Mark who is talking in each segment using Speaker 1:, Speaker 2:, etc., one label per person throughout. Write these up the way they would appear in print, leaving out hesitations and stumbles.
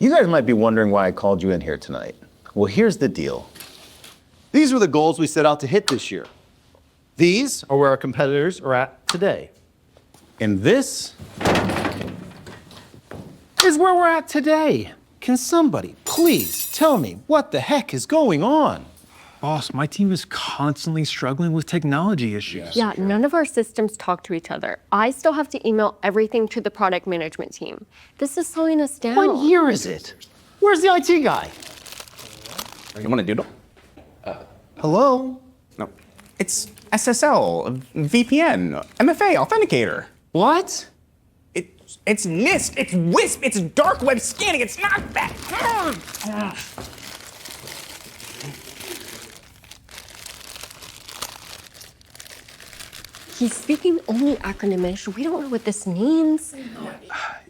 Speaker 1: You guys might be wondering why I called you in here tonight. Well, here's the deal. These were the goals we set out to hit this year. These are where our competitors are at today. And this is where we're at today. Can somebody please tell me what the heck is going on?
Speaker 2: Boss, my team is constantly struggling with technology issues.
Speaker 3: Yeah, none of our systems talk to each other. I still have to email everything to the product management team. This is slowing us down.
Speaker 1: What year is it? Where's the IT guy?
Speaker 4: You want a doodle?
Speaker 1: Hello?
Speaker 4: No. It's SSL, VPN, MFA, Authenticator.
Speaker 1: What?
Speaker 4: It's NIST, it's WISP, it's dark web scanning, it's not that.
Speaker 3: He's speaking only acronymish. We don't know what this means.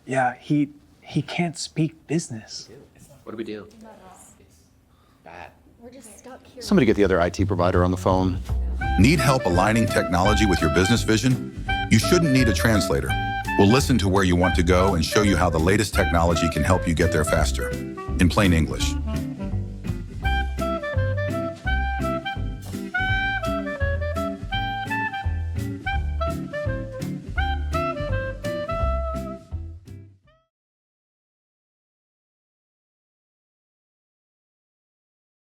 Speaker 2: Yeah, he can't speak business.
Speaker 4: What do we do?
Speaker 3: We're just stuck here.
Speaker 1: Somebody get the other IT provider on the phone.
Speaker 5: Need help aligning technology with your business vision? You shouldn't need a translator. We'll listen to where you want to go and show you how the latest technology can help you get there faster. In plain English,